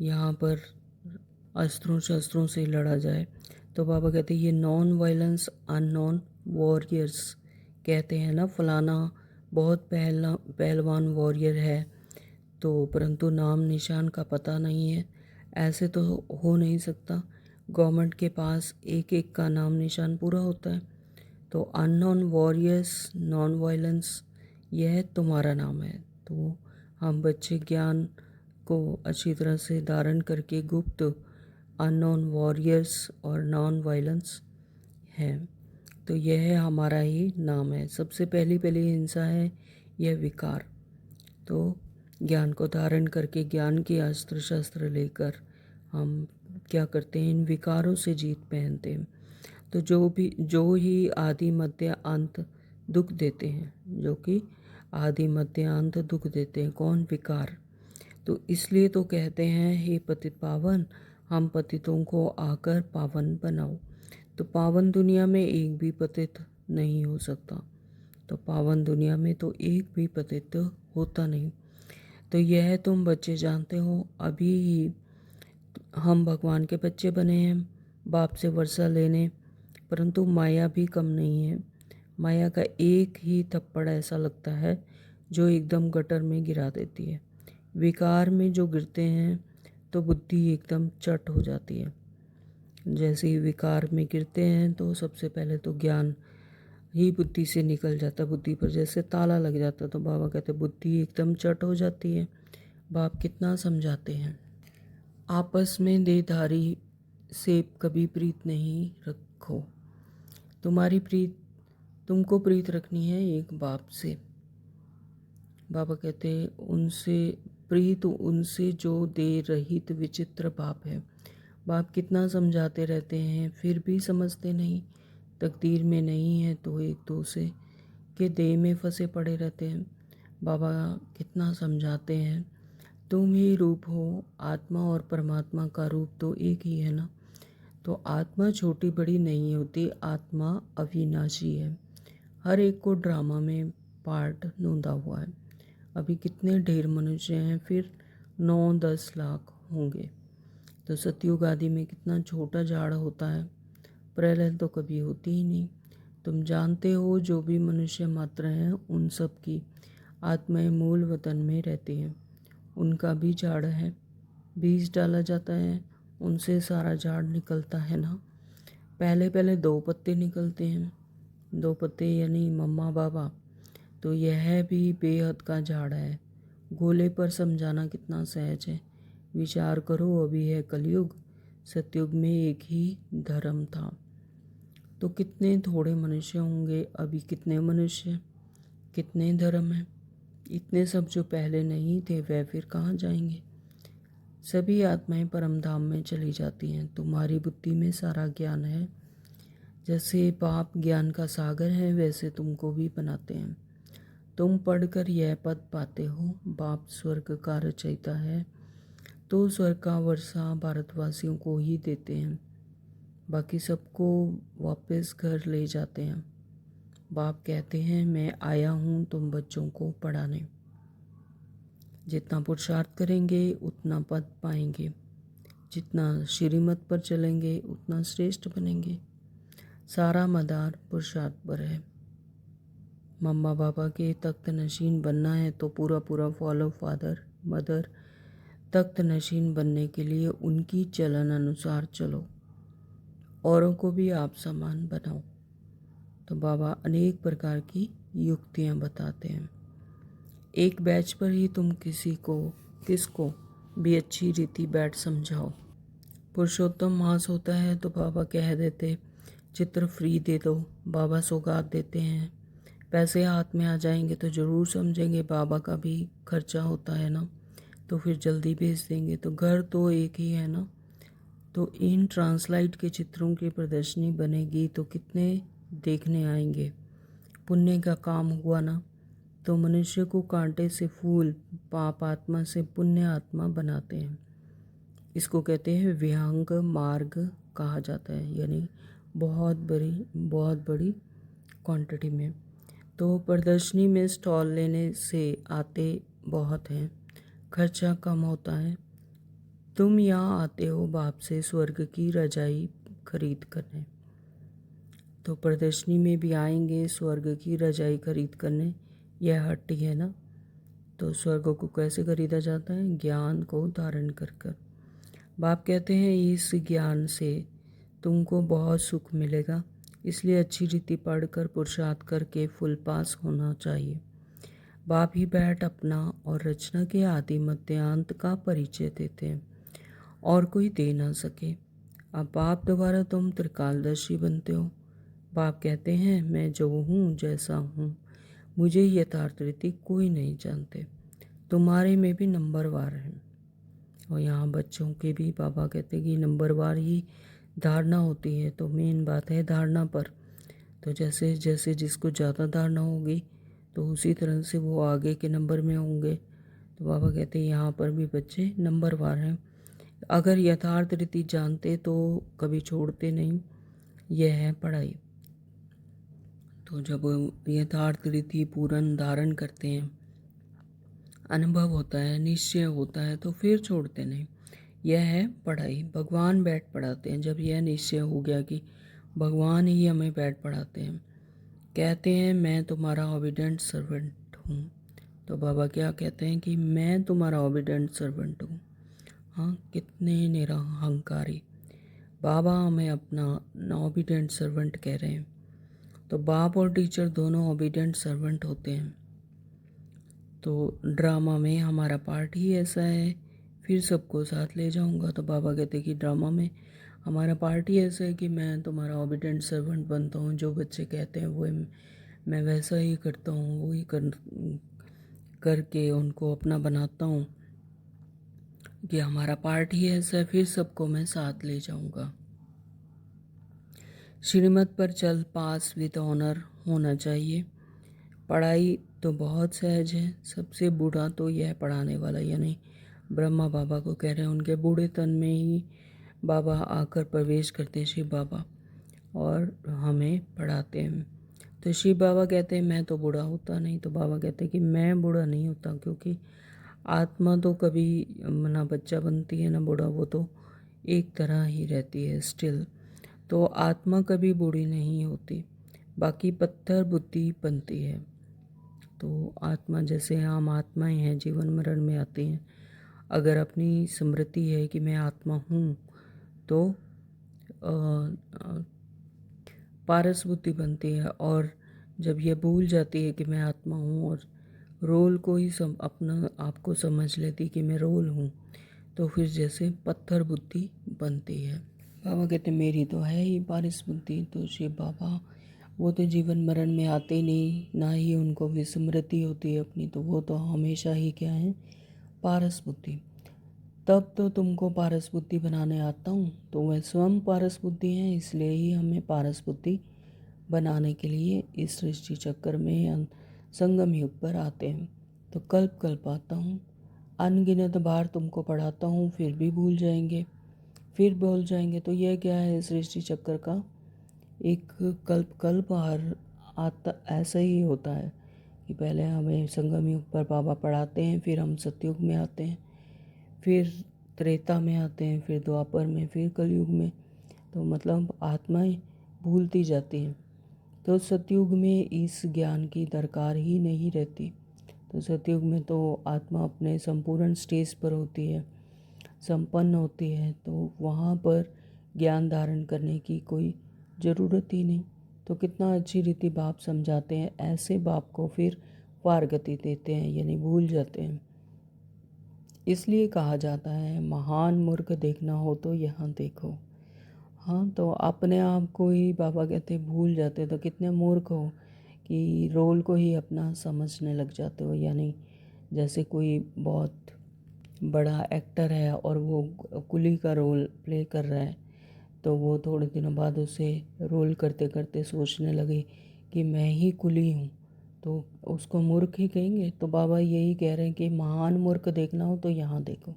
यहाँ पर अस्त्रों शस्त्रों से लड़ा जाए। तो बाबा कहते हैं ये नॉन वायलेंस अननोन वॉरियर्स कहते हैं ना, फलाना बहुत पहलवान वॉरियर है, तो परंतु नाम निशान का पता नहीं है। ऐसे तो हो नहीं सकता। गवर्नमेंट के पास एक एक का नाम निशान पूरा होता है। तो अननोन वॉरियर्स, नॉन वायलेंस, यह तुम्हारा नाम है। तो हम बच्चे ज्ञान को अच्छी तरह से धारण करके गुप्त अननोन वॉरियर्स और नॉन वायलेंस हैं। तो यह हमारा ही नाम है। सबसे पहली हिंसा है यह विकार। तो ज्ञान को धारण करके ज्ञान के अस्त्र शस्त्र लेकर हम क्या करते हैं, इन विकारों से जीत पहनते हैं। तो जो ही आदि मध्य अंत दुख देते हैं, जो कि आदि मध्य अंत दुख देते हैं, कौन? विकार। तो इसलिए तो कहते हैं हे पतित पावन, हम पतितों को आकर पावन बनाओ। तो पावन दुनिया में एक भी पतित नहीं हो सकता। तो पावन दुनिया में तो एक भी पतित होता नहीं। तो यह तुम बच्चे जानते हो। अभी ही हम भगवान के बच्चे बने हैं, बाप से वर्षा लेने, परंतु माया भी कम नहीं है। माया का एक ही थप्पड़ ऐसा लगता है जो एकदम गटर में गिरा देती है। विकार में जो गिरते हैं तो बुद्धि एकदम चट हो जाती है। जैसे ही विकार में गिरते हैं तो सबसे पहले तो ज्ञान ही बुद्धि से निकल जाता, बुद्धि पर जैसे ताला लग जाता। तो बाबा कहते बुद्धि एकदम चट हो जाती है। बाप कितना समझाते हैं, आपस में देहधारी से कभी प्रीत नहीं रखो। तुमको प्रीत रखनी है एक बाप से। बाबा कहते हैं उनसे प्रीत उनसे जो देह रहित विचित्र बाप है। बाप कितना समझाते रहते हैं फिर भी समझते नहीं। तकदीर में नहीं है तो एक दूसरे के देह में फंसे पड़े रहते हैं। बाबा कितना समझाते हैं, तुम ही रूप हो, आत्मा और परमात्मा का रूप तो एक ही है ना। तो आत्मा छोटी बड़ी नहीं होती, आत्मा अविनाशी है। हर एक को ड्रामा में पार्ट नोंदा हुआ है। अभी कितने ढेर मनुष्य हैं, फिर 9-10 लाख होंगे। तो सतयुग आदि में कितना छोटा झाड़ होता है, प्रलय तो कभी होती ही नहीं। तुम जानते हो जो भी मनुष्य मात्र हैं उन सब की आत्माएं मूल वतन में रहती हैं। उनका भी झाड़ है, बीज डाला जाता है, उनसे सारा झाड़ निकलता है ना। पहले पहले 2 पत्ते निकलते हैं, 2 पत्ते यानी मम्मा बाबा। तो यह भी बेहद का झाड़ है। गोले पर समझाना कितना सहज है। विचार करो, अभी है कलयुग, सतयुग में एक ही धर्म था। तो कितने थोड़े मनुष्य होंगे, अभी कितने मनुष्य, कितने धर्म हैं। इतने सब जो पहले नहीं थे वह फिर कहाँ जाएंगे। सभी आत्माएं परम धाम में चली जाती हैं। तुम्हारी बुद्धि में सारा ज्ञान है। जैसे बाप ज्ञान का सागर है वैसे तुमको भी बनाते हैं। तुम पढ़कर यह पद पाते हो, बाप स्वर्ग का रचयिता है, तो स्वर्ग का वर्षा भारतवासियों को ही देते हैं, बाकी सबको वापस घर ले जाते हैं। बाप कहते हैं मैं आया हूँ तुम बच्चों को पढ़ाने। जितना पुरुषार्थ करेंगे उतना पद पाएंगे, जितना श्रीमत पर चलेंगे उतना श्रेष्ठ बनेंगे। सारा मदार पुरुषार्थ पर है। मम्मा पापा के तख्त नशीन बनना है तो पूरा पूरा फॉलो फादर मदर। तख्त नशीन बनने के लिए उनकी चलन अनुसार चलो, औरों को भी आप समान बनाओ। तो बाबा अनेक प्रकार की युक्तियाँ बताते हैं। एक बैच पर ही तुम किसको भी अच्छी रीति बैठ समझाओ। पुरुषोत्तम मास होता है तो बाबा कह देते चित्र फ्री दे दो। बाबा सौगात देते हैं, पैसे हाथ में आ जाएंगे तो ज़रूर समझेंगे बाबा का भी खर्चा होता है ना, तो फिर जल्दी भेज देंगे। तो घर तो एक ही है ना। तो इन ट्रांसलाइट के चित्रों की प्रदर्शनी बनेगी तो कितने देखने आएंगे। पुण्य का काम हुआ ना। तो मनुष्य को कांटे से फूल, पाप आत्मा से पुण्य आत्मा बनाते हैं। इसको कहते हैं विहंग मार्ग कहा जाता है, यानी बहुत बड़ी क्वांटिटी में। तो प्रदर्शनी में स्टॉल लेने से आते बहुत हैं, खर्चा कम होता है। तुम यहाँ आते हो बाप से स्वर्ग की रजाई खरीद करने, तो प्रदर्शनी में भी आएंगे स्वर्ग की रजाई खरीद करने। यह हट्टी है ना। तो स्वर्ग को कैसे खरीदा जाता है? ज्ञान को धारण कर कर। बाप कहते हैं इस ज्ञान से तुमको बहुत सुख मिलेगा, इसलिए अच्छी रीति पढ़कर पुरुषार्थ करके फुल पास होना चाहिए। बाप ही बैठ अपना और रचना के आदि मध्यांत का परिचय देते हैं और कोई दे ना सके। अब बाप दोबारा तुम त्रिकालदर्शी बनते हो। बाप कहते हैं मैं जो हूँ जैसा हूँ, मुझे यथार्थ रीति कोई नहीं जानते, तुम्हारे में भी नंबरवार है। और यहाँ बच्चों के भी बाबा कहते हैं कि नंबरवार ही धारणा होती है। तो मेन बात है धारणा पर। तो जैसे जैसे जिसको ज़्यादा धारणा होगी तो उसी तरह से वो आगे के नंबर में होंगे। तो बाबा कहते हैं यहाँ पर भी बच्चे नंबरवार हैं। अगर यथार्थ रीति जानते तो कभी छोड़ते नहीं। यह है पढ़ाई। तो जब यथार्थ रीति पूर्ण धारण करते हैं, अनुभव होता है, निश्चय होता है, तो फिर छोड़ते नहीं। यह है पढ़ाई। भगवान बैठ पढ़ाते हैं। जब यह निश्चय हो गया कि भगवान ही हमें बैठ पढ़ाते हैं, कहते हैं मैं तुम्हारा ओबीडेंट सर्वेंट हूँ। तो बाबा क्या कहते हैं कि मैं तुम्हारा ओबीडेंट सर्वेंट हूँ। हाँ, कितने निरहंकारी बाबा हमें अपना ओबीडेंट सर्वेंट कह रहे हैं। तो बाप और टीचर दोनों ओबीडेंट सर्वेंट होते हैं। तो ड्रामा में हमारा पार्ट ही ऐसा है, फिर सबको साथ ले जाऊंगा। तो बाबा कहते हैं कि ड्रामा में हमारा पार्ट ही ऐसा है कि मैं तुम्हारा ओबीडेंट सर्वेंट बनता हूँ। जो बच्चे कहते हैं वो मैं वैसा ही करता हूँ, वही करके उनको अपना बनाता हूँ कि हमारा पार्ट ही ऐसा है, फिर सबको मैं साथ ले जाऊंगा। श्रीमत पर चल पास विद ऑनर होना चाहिए। पढ़ाई तो बहुत सहज है। सबसे बूढ़ा तो यह पढ़ाने वाला, यानी ब्रह्मा बाबा को कह रहे हैं। उनके बूढ़े तन में ही बाबा आकर प्रवेश करते हैं, शिव बाबा, और हमें पढ़ाते हैं। तो शिव बाबा कहते हैं मैं तो बूढ़ा होता नहीं। तो बाबा कहते हैं कि मैं बूढ़ा नहीं होता, क्योंकि आत्मा तो कभी ना बच्चा बनती है ना बूढ़ा, वो तो एक तरह ही रहती है स्टिल। तो आत्मा कभी बूढ़ी नहीं होती। बाकी पत्थर बुद्धि बनती है। तो आत्मा जैसे आम आत्माएं हैं, जीवन मरण में आती हैं। अगर अपनी स्मृति है कि मैं आत्मा हूँ तो पारस बुद्धि बनती है। और जब यह भूल जाती है कि मैं आत्मा हूँ और रोल को ही अपना आपको समझ लेती कि मैं रोल हूँ, तो फिर जैसे पत्थर बुद्धि बनती है। बाबा कहते मेरी तो है ही पारस बुद्धि। तो शिव बाबा वो तो जीवन मरण में आते ही नहीं, ना ही उनको विस्मृति होती है अपनी। तो वो तो हमेशा ही क्या है, पारस बुद्धि। तब तो तुमको पारस बुद्धि बनाने आता हूँ। तो वह स्वयं पारस बुद्धि है, इसलिए ही हमें पारस बुद्धि बनाने के लिए इस सृष्टि चक्कर में संगम युग पर आते हैं। तो कल्प कल्प आता हूँ, अनगिनत बार तुमको पढ़ाता हूँ, फिर भी भूल जाएंगे, फिर भूल जाएंगे। तो यह क्या है, सृष्टि चक्कर का एक कल्प कल्प हर आता ऐसा ही होता है कि पहले हमें संगम युग पर बाबा पढ़ाते हैं, फिर हम सतयुग में आते हैं, फिर त्रेता में आते हैं, फिर द्वापर में, फिर कलयुग में। तो मतलब आत्माएं भूलती जाती हैं। तो सतयुग में इस ज्ञान की दरकार ही नहीं रहती। तो सतयुग में तो आत्मा अपने संपूर्ण स्टेज पर होती है, संपन्न होती है। तो वहाँ पर ज्ञान धारण करने की कोई ज़रूरत ही नहीं। तो कितना अच्छी रीति बाप समझाते हैं। ऐसे बाप को फिर पार गति देते हैं, यानी भूल जाते हैं। इसलिए कहा जाता है महान मूर्ख देखना हो तो यहाँ देखो। हाँ, तो अपने आप को ही बाबा कहते भूल जाते। तो कितने मूर्ख हो कि रोल को ही अपना समझने लग जाते हो। यानी जैसे कोई बहुत बड़ा एक्टर है और वो कुली का रोल प्ले कर रहा है, तो वो थोड़े दिनों बाद उसे रोल करते करते सोचने लगे कि मैं ही कुली हूँ, तो उसको मूर्ख ही कहेंगे। तो बाबा यही कह रहे हैं कि महान मूर्ख देखना हो तो यहाँ देखो,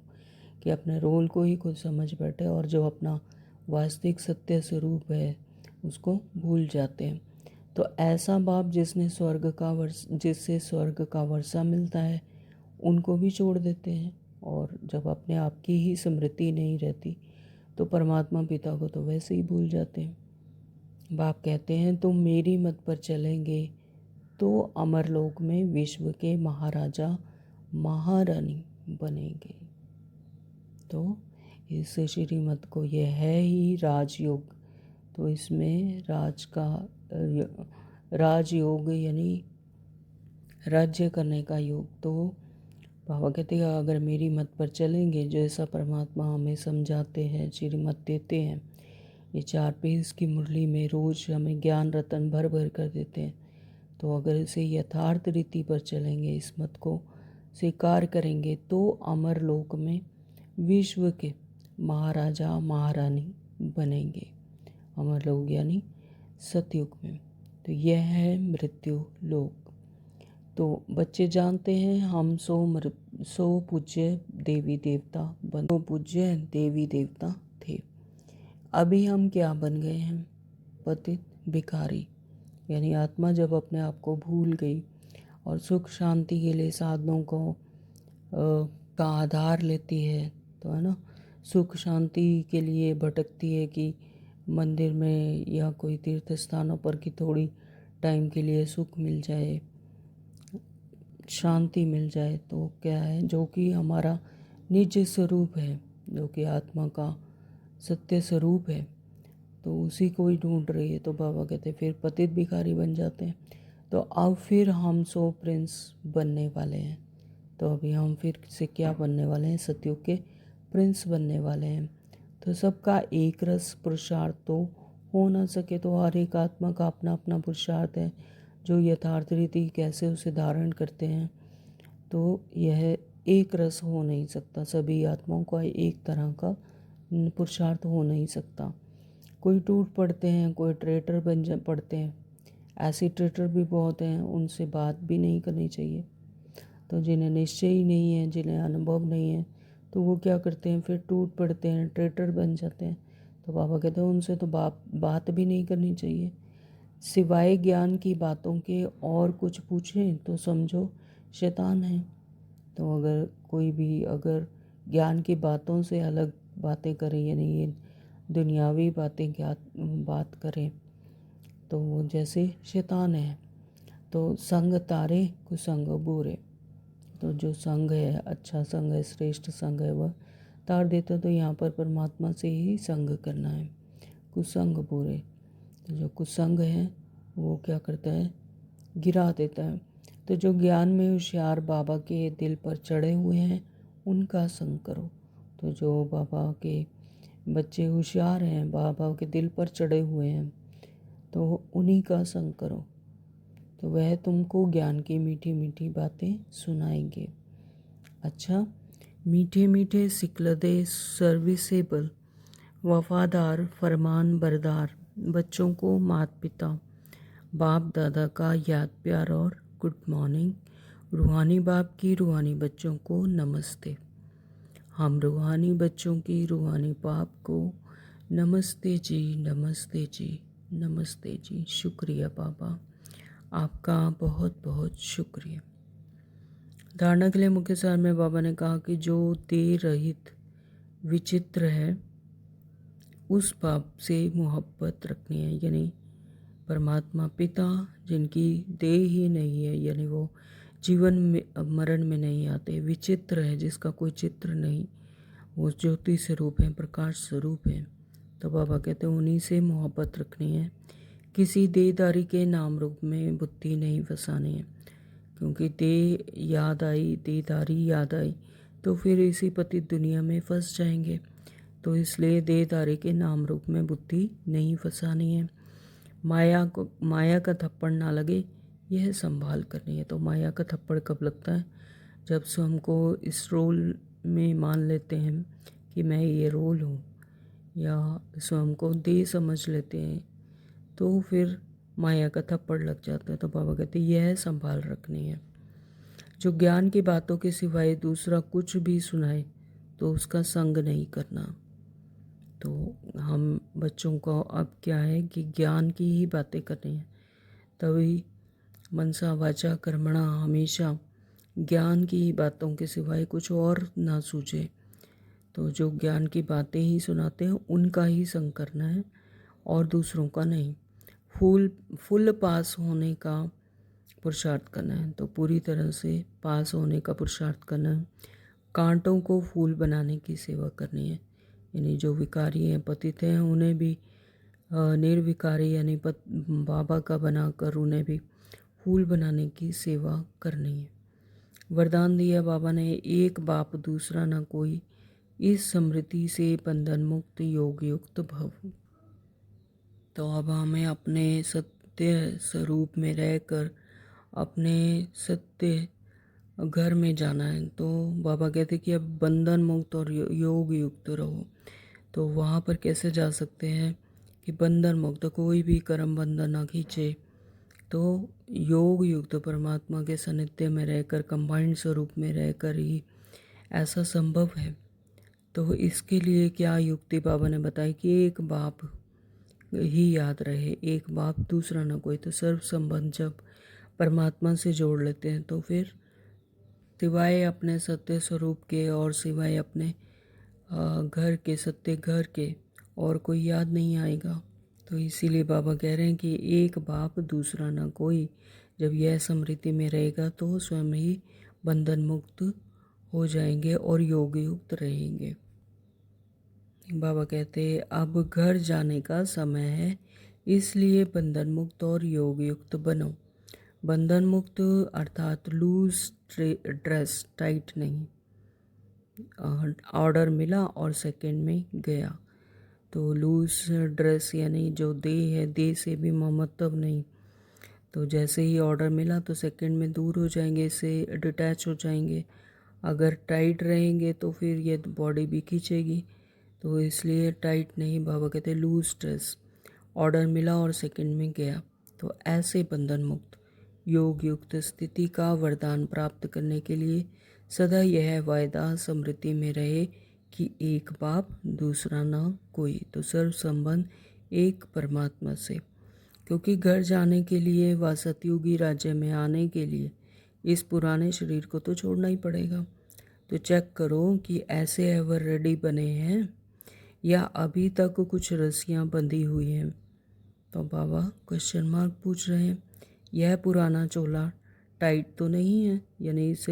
कि अपने रोल को ही खुद समझ बैठे और जो अपना वास्तविक सत्य स्वरूप है उसको भूल जाते हैं। तो ऐसा बाप जिससे स्वर्ग का वर्षा मिलता है, उनको भी छोड़ देते हैं। और जब अपने आप की ही स्मृति नहीं रहती तो परमात्मा पिता को तो वैसे ही भूल जाते हैं। बाप कहते हैं तुम मेरी मत पर चलेंगे तो अमरलोक में विश्व के महाराजा महारानी बनेंगे। तो इस श्रीमत को यह है ही राजयोग। तो इसमें राजयोग यानी राज्य करने का योग। तो बाबा कहते हैं अगर मेरी मत पर चलेंगे, जैसा परमात्मा हमें समझाते हैं, श्रीमत देते हैं, ये 4 पेज की मुरली में रोज़ हमें ज्ञान रतन भर भर कर देते हैं, तो अगर इसे यथार्थ रीति पर चलेंगे, इस मत को स्वीकार करेंगे, तो अमर लोक में विश्व के महाराजा महारानी बनेंगे। अमर लोक यानी सतयुग में। तो यह है मृत्यु लोक। तो बच्चे जानते हैं हम सो पूज्य देवी देवता बनो पूज्य देवी देवता थे। अभी हम क्या बन गए हैं? पतित भिखारी। यानी आत्मा जब अपने आप को भूल गई और सुख शांति के लिए साधनों का आधार लेती है, तो है ना, सुख शांति के लिए भटकती है कि मंदिर में या कोई तीर्थ स्थानों पर कि थोड़ी टाइम के लिए सुख मिल जाए, शांति मिल जाए। तो क्या है, जो कि हमारा निज स्वरूप है, जो कि आत्मा का सत्य स्वरूप है, तो उसी को ही ढूंढ रही है। तो बाबा कहते फिर पतित भिखारी बन जाते हैं। तो अब फिर हम सो प्रिंस बनने वाले हैं। तो अभी हम फिर से क्या बनने वाले हैं? सतयुग के प्रिंस बनने वाले हैं। तो सबका एक रस पुरुषार्थ तो हो ना सके, तो हर एक आत्मा का अपना अपना पुरुषार्थ है, जो यथार्थ रीति कैसे उसे धारण करते हैं। तो यह एक रस हो नहीं सकता, सभी आत्माओं का एक तरह का पुरुषार्थ हो नहीं सकता। कोई टूट पड़ते हैं, कोई ट्रेटर बन पड़ते हैं। ऐसे ट्रेटर भी बहुत हैं, उनसे बात भी नहीं करनी चाहिए। तो जिन्हें निश्चय ही नहीं है, जिन्हें अनुभव नहीं है, तो वो क्या करते हैं, फिर टूट पड़ते हैं, ट्रेटर बन जाते हैं। तो बाबा कहते हैं उनसे तो बात भी नहीं करनी चाहिए। सिवाय ज्ञान की बातों के और कुछ पूछें तो समझो शैतान है। तो अगर कोई भी अगर ज्ञान की बातों से अलग बातें करें, यानी ये दुनियावी बातें बात करें, तो वो जैसे शैतान है। तो संग तारे कुसंग बुरे। तो जो संग है, अच्छा संग है, श्रेष्ठ संग है, वह तार देता। तो यहाँ पर परमात्मा से ही संग करना है। कुसंग बुरे। तो जो कुसंग है वो क्या करता है? गिरा देता है। तो जो ज्ञान में होशियार बाबा के दिल पर चढ़े हुए हैं, उनका संग करो। तो जो बाबा के बच्चे होशियार हैं, बाबा के दिल पर चढ़े हुए हैं, तो उन्हीं का संग करो। तो वह तुमको ज्ञान की मीठी मीठी बातें सुनाएंगे। अच्छा, मीठे मीठे सिकलदे सर्विसेबल वफादार फरमान बरदार बच्चों को माता पिता बाप दादा का याद प्यार और गुड मॉर्निंग। रूहानी बाप की रूहानी बच्चों को नमस्ते। हम रूहानी बच्चों की रूहानी बाप को नमस्ते जी, नमस्ते जी, नमस्ते जी। शुक्रिया बाबा, आपका बहुत बहुत शुक्रिया। धारणा के लिए मुख्य सार में बाबा ने कहा कि जो देह रहित विचित्र है, उस बाप से मोहब्बत रखनी है। यानी परमात्मा पिता जिनकी देह ही नहीं है, यानी वो जीवन में मरण में नहीं आते, विचित्र है, जिसका कोई चित्र नहीं, वो ज्योति स्वरूप है, प्रकाश स्वरूप है। तो बाबा कहते हैं उन्हीं से मोहब्बत रखनी है। किसी देहदारी के नाम रूप में बुद्धि नहीं फंसानी है, क्योंकि देह याद आई, देहदारी याद आई, तो फिर इसी पतित दुनिया में फंस जाएंगे। तो इसलिए देहदारी के नाम रूप में बुद्धि नहीं फंसानी है। माया का थप्पड़ ना लगे, यह संभाल करनी है। तो माया का थप्पड़ कब लगता है? जब स्वयं को इस रोल में मान लेते हैं कि मैं ये रोल हूँ, या स्वयं को देह समझ लेते हैं, तो फिर माया का थप्पड़ लग जाता है। तो बाबा कहते हैं यह संभाल रखनी है। जो ज्ञान की बातों के सिवाय दूसरा कुछ भी सुनाए, तो उसका संग नहीं करना। तो हम बच्चों को अब क्या है कि ज्ञान की ही बातें करनी है। तभी मनसा वाचा कर्मणा हमेशा ज्ञान की ही बातों के सिवाय कुछ और ना सूझे। तो जो ज्ञान की बातें ही सुनाते हैं, उनका ही संग करना है और दूसरों का नहीं। फुल पास होने का पुरुषार्थ करना है, तो पूरी तरह से पास होने का पुरुषार्थ करना है। कांटों को फूल बनाने की सेवा करनी है। यानी जो विकारी हैं, पतित हैं, उन्हें भी निर्विकारी यानी बाबा का बनाकर उन्हें भी फूल बनाने की सेवा करनी है। वरदान दिया बाबा ने, एक बाप दूसरा न कोई, इस स्मृति से बंधन मुक्त योग युक्त भव। तो अब हमें अपने सत्य स्वरूप में रहकर अपने सत्य घर में जाना है। तो बाबा कहते कि अब बंधन मुक्त और योग युक्त रहो। तो वहाँ पर कैसे जा सकते हैं कि बंधन मुक्त, कोई भी कर्म बंधन ना खींचे। तो योग युक्त परमात्मा के सानिध्य में रहकर, कंबाइंड स्वरूप में रहकर ही ऐसा संभव है। तो इसके लिए क्या युक्ति बाबा ने बताई कि एक बाप ही याद रहे, एक बाप दूसरा ना कोई। तो सर्व संबंध जब परमात्मा से जोड़ लेते हैं तो फिर सिवाय अपने सत्य स्वरूप के और सिवाय अपने घर के, सत्य घर के, और कोई याद नहीं आएगा। तो इसीलिए बाबा कह रहे हैं कि एक बाप दूसरा ना कोई। जब यह स्मृति में रहेगा तो स्वयं ही बंधन मुक्त हो जाएंगे और योग युक्त रहेंगे। बाबा कहते हैं अब घर जाने का समय है, इसलिए बंधन मुक्त और योग युक्त बनो। बंधन मुक्त अर्थात लूज ड्रेस, टाइट नहीं। ऑर्डर मिला और सेकंड में गया। तो लूज ड्रेस यानी जो देह है, देह से भी मतलब नहीं। तो जैसे ही ऑर्डर मिला तो सेकंड में दूर हो जाएंगे, इससे डिटैच हो जाएंगे। अगर टाइट रहेंगे तो फिर ये बॉडी भी खींचेगी। तो इसलिए टाइट नहीं, बाबा कहते लूज ड्रेस, ऑर्डर मिला और सेकंड में गया। तो ऐसे बंधन मुक्त योग युक्त स्थिति का वरदान प्राप्त करने के लिए सदा यह वायदा स्मृति में रहे कि एक बाप दूसरा ना कोई। तो सर्व संबंध एक परमात्मा से, क्योंकि घर जाने के लिए व सतयुगी राज्य में आने के लिए इस पुराने शरीर को तो छोड़ना ही पड़ेगा। तो चेक करो कि ऐसे एवर रेडी बने हैं या अभी तक कुछ रस्सियाँ बंधी हुई हैं। तो बाबा क्वेश्चन मार्क पूछ रहे हैं, यह पुराना चोला टाइट तो नहीं है, यानी इस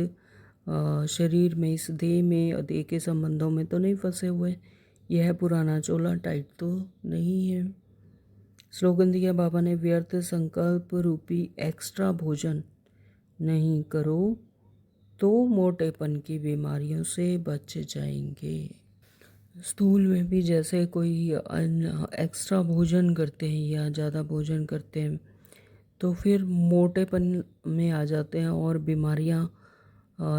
शरीर में, इस देह में और देह के संबंधों में तो नहीं फंसे हुए। यह पुराना चोला टाइट तो नहीं है। स्लोगन दिया बाबा ने, व्यर्थ संकल्प रूपी एक्स्ट्रा भोजन नहीं करो तो मोटेपन की बीमारियों से बच जाएंगे। स्थूल में भी जैसे कोई एक्स्ट्रा भोजन करते हैं या ज़्यादा भोजन करते हैं तो फिर मोटेपन में आ जाते हैं और बीमारियां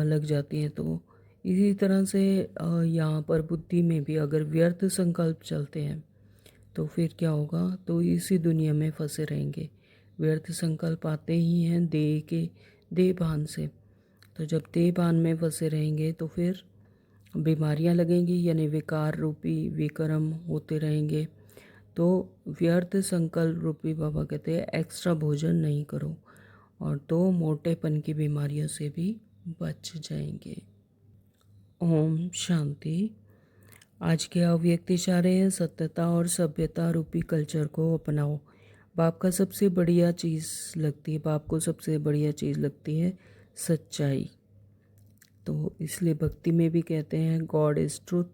लग जाती हैं। तो इसी तरह से यहाँ पर बुद्धि में भी अगर व्यर्थ संकल्प चलते हैं तो फिर क्या होगा, तो इसी दुनिया में फंसे रहेंगे। व्यर्थ संकल्प आते ही हैं देह भान से। तो जब देह भान में फंसे रहेंगे तो फिर बीमारियां लगेंगी, यानी विकार रूपी विकर्म होते रहेंगे। तो व्यर्थ संकल्प रूपी बाबा कहते हैं एक्स्ट्रा भोजन नहीं करो और तो मोटेपन की बीमारियों से भी बच जाएंगे। ओम शांति। आज के अव्यक्त इशारे हैं, सत्यता और सभ्यता रूपी कल्चर को अपनाओ। बाप का सबसे बढ़िया चीज़ लगती है, बाप को सबसे बढ़िया चीज़ लगती है सच्चाई। तो इसलिए भक्ति में भी कहते हैं गॉड इज़ ट्रूथ,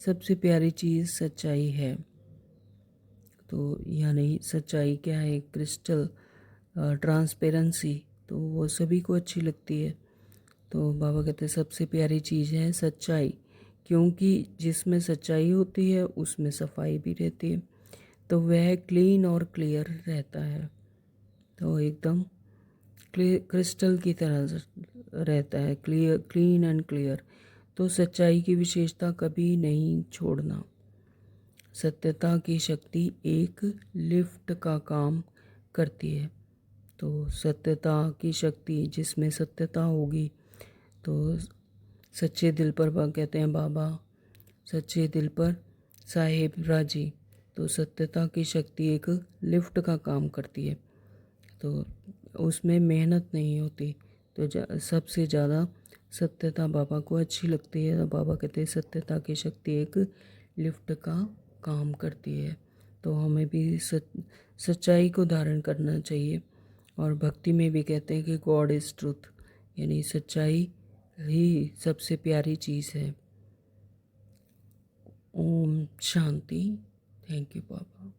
सबसे प्यारी चीज़ सच्चाई है। तो यानी सच्चाई क्या है, क्रिस्टल ट्रांसपेरेंसी, तो वो सभी को अच्छी लगती है। तो बाबा कहते हैं सबसे प्यारी चीज़ है सच्चाई, क्योंकि जिसमें सच्चाई होती है उसमें सफाई भी रहती है। तो वह क्लीन और क्लियर रहता है, तो एकदम क्रिस्टल की तरह रहता है, क्लीन एंड क्लियर। तो सच्चाई की विशेषता कभी नहीं छोड़ना। सत्यता की शक्ति एक लिफ्ट का काम करती है। तो सत्यता की शक्ति, जिसमें सत्यता होगी तो सच्चे दिल पर कहते हैं बाबा, सच्चे दिल पर साहेब राजी। तो सत्यता की शक्ति एक लिफ्ट का काम करती है, तो उसमें मेहनत नहीं होती। तो सबसे ज़्यादा सत्यता बाबा को अच्छी लगती है। बाबा कहते हैं सत्यता की शक्ति एक लिफ्ट का काम करती है। तो हमें भी सच्चाई को धारण करना चाहिए। और भक्ति में भी कहते हैं कि गॉड इज़ ट्रूथ, यानी सच्चाई ही सबसे प्यारी चीज़ है। Om Shanti. Thank you Baba.